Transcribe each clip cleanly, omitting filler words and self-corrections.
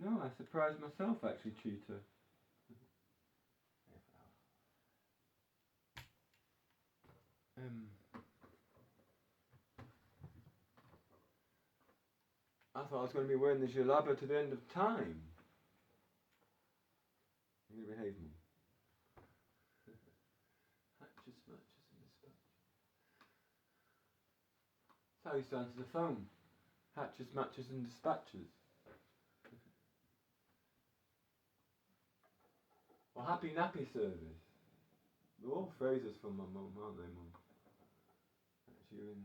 No, I surprised myself actually, tutor. I thought I was going to be wearing the jalaba to the end of time. You behave, Mum. Hatches, matches, and dispatches. That's how I used to answer the phone. Hatches, matches, and dispatches. Well, happy nappy service. They're all phrases from my mum, aren't they, Mum? That's you in.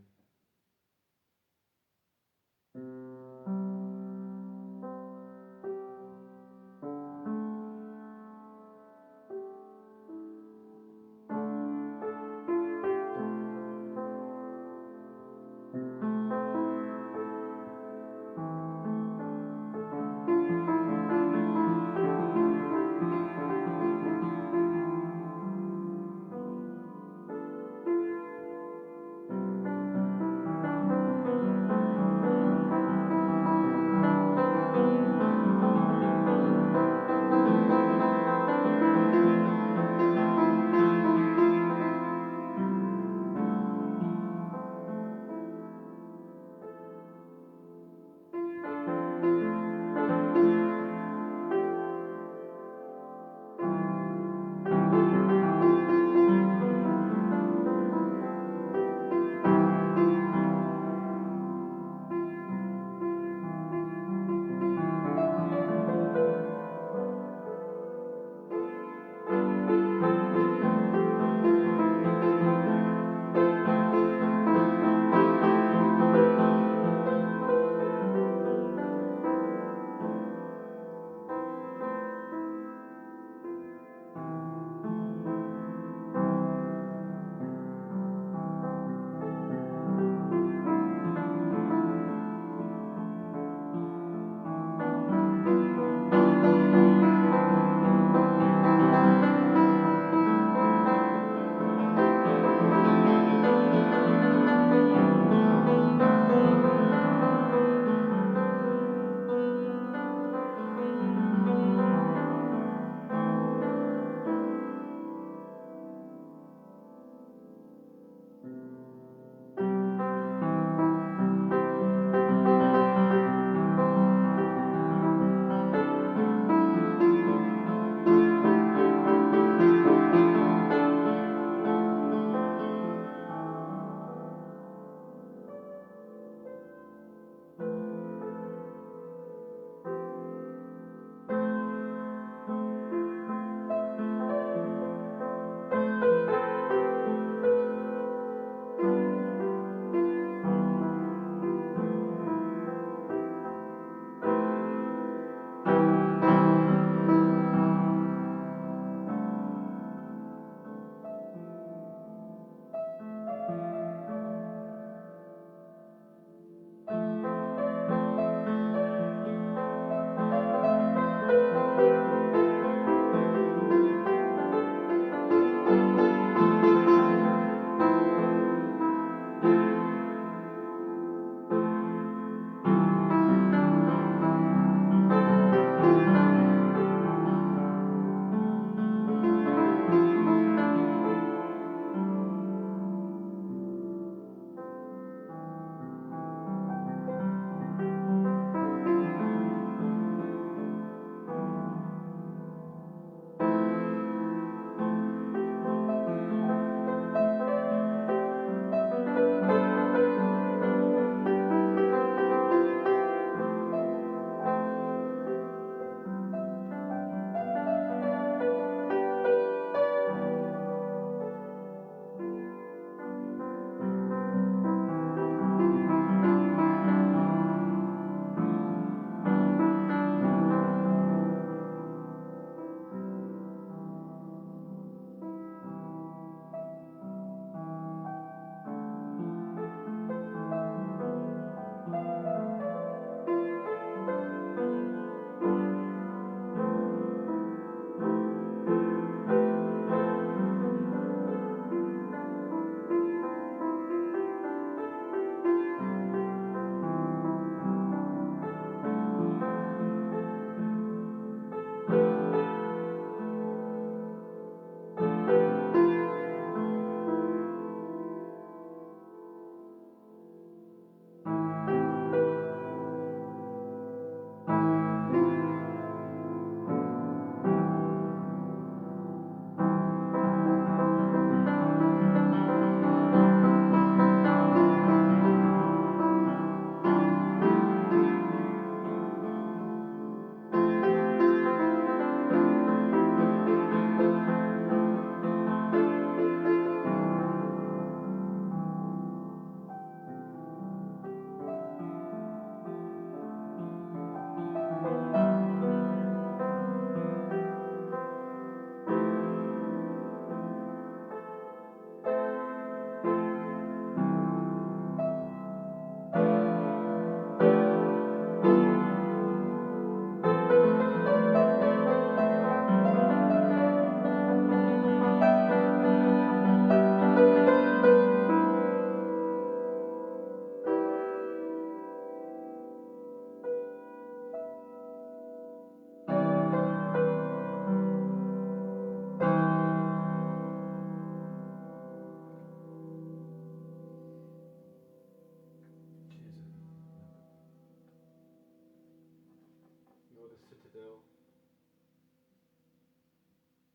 the citadel.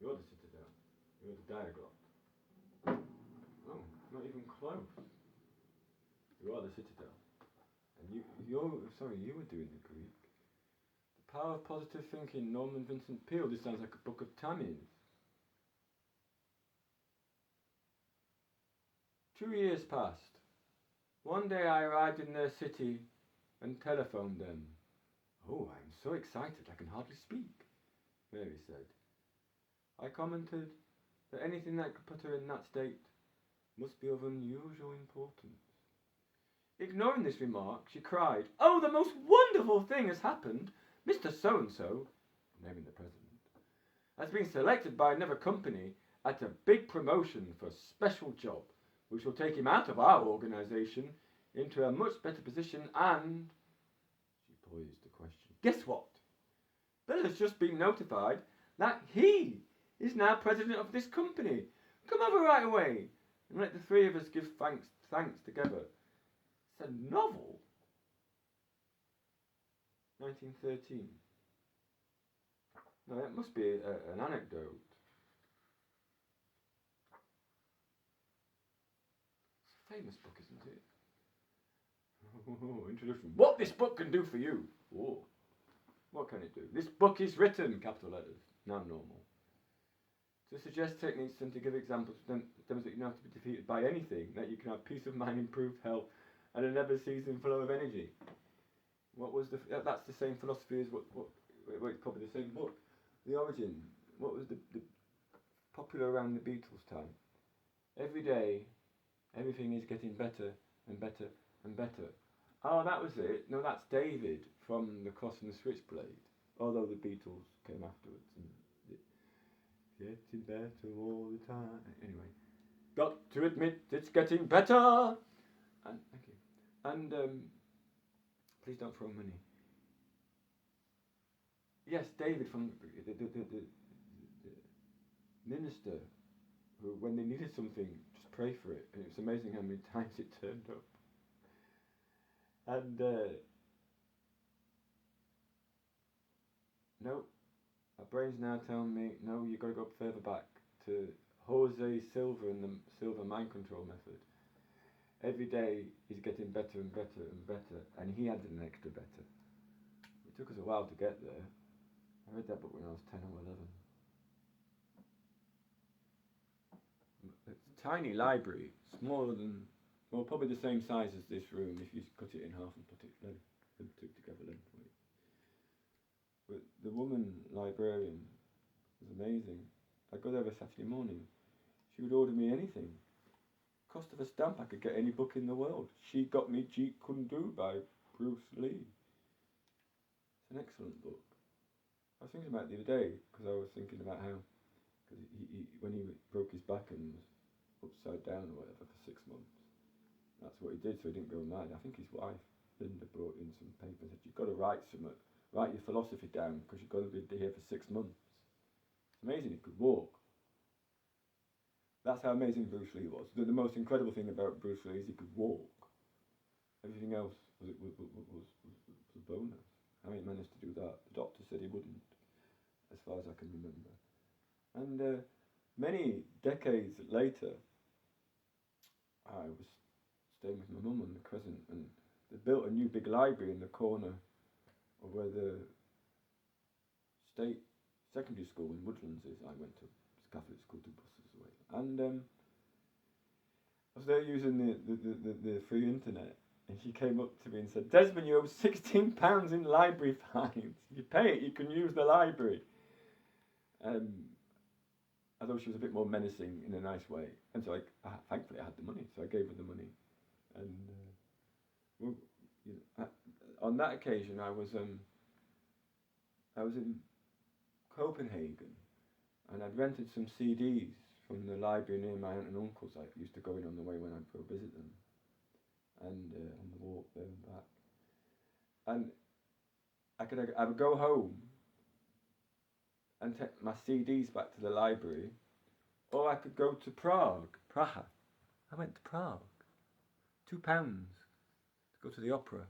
You're the citadel. You're the Diaglot. Oh, not even close. You are the citadel. And you were doing the Greek. The Power of Positive Thinking, Norman Vincent Peale. This sounds like a book of Tammy's. 2 years passed. One day I arrived in their city and telephoned them. Oh, I'm so excited I can hardly speak, Mary said. I commented that anything that could put her in that state must be of unusual importance. Ignoring this remark, she cried, "Oh, the most wonderful thing has happened! Mr. So-and-so," naming the president, "has been selected by another company at a big promotion for a special job, which will take him out of our organisation into a much better position and..." She poised the question. "Guess what? Bill has just been notified that he is now president of this company. Come over right away and let the three of us give thanks together." It's a novel. 1913. No, that must be an anecdote. It's a famous book, isn't it? Oh, introduction. What this book can do for you. Oh, what can it do? This book is written, capital letters, now normal. To suggest techniques and to give examples to demonstrate you don't have to be defeated by anything, that you can have peace of mind, improved health, and a never-ceasing flow of energy. What was that's the same philosophy as what it's probably the same book. The Origin. What was the popular around the Beatles time? Every day, everything is getting better and better and better. Oh, that was it. No, that's David from The Cross and the Switchblade. Although the Beatles came afterwards. And getting better all the time. Anyway, got to admit it's getting better. And thank you. And please don't throw money. Yes, David from the minister, who, when they needed something, just pray for it. And it's amazing how many times it turned up. And no, our brain's now telling me, no, you've got to go further back to Jose Silva and the Silva mind control method. Every day he's getting better and better and better, and he added an extra better. It took us a while to get there. I read that book when I was 10 or 11. It's a tiny library, smaller than, well, probably the same size as this room if you cut it in half and put it them two together lengthwise. But the woman librarian was amazing. I'd go there every Saturday morning. She would order me anything. Cost of a stamp, I could get any book in the world. She got me Jeet Kune Do by Bruce Lee. It's an excellent book. I was thinking about it the other day because I was thinking about how, because when he broke his back and was upside down or whatever for 6 months, that's what he did so he didn't go mad. I think his wife Linda brought in some papers that you've got to write your philosophy down because you've got to be here for 6 months. It's amazing he could walk. That's how amazing Bruce Lee was. The most incredible thing about Bruce Lee is he could walk. Everything else was a bonus. How he managed to do that? The doctor said he wouldn't, as far as I can remember. And many decades later, I was staying with my mum on the Crescent, and they built a new big library in the corner of where the state secondary school in Woodlands is. I went to Catholic school 2 buses away. And I was there using the free internet, and she came up to me and said, "Desmond, you owe £16 in library fines. If you pay it, you can use the library." Although she was a bit more menacing in a nice way. And so thankfully I had the money, so I gave her the money. And on that occasion I was in Copenhagen, and I'd rented some CDs from the library near my aunt and uncle's. I used to go in on the way when I'd go visit them, and on the walk there and back. And I would go home and take my CDs back to the library, or I could go to Praha. I went to Prague. £2 to go to the opera.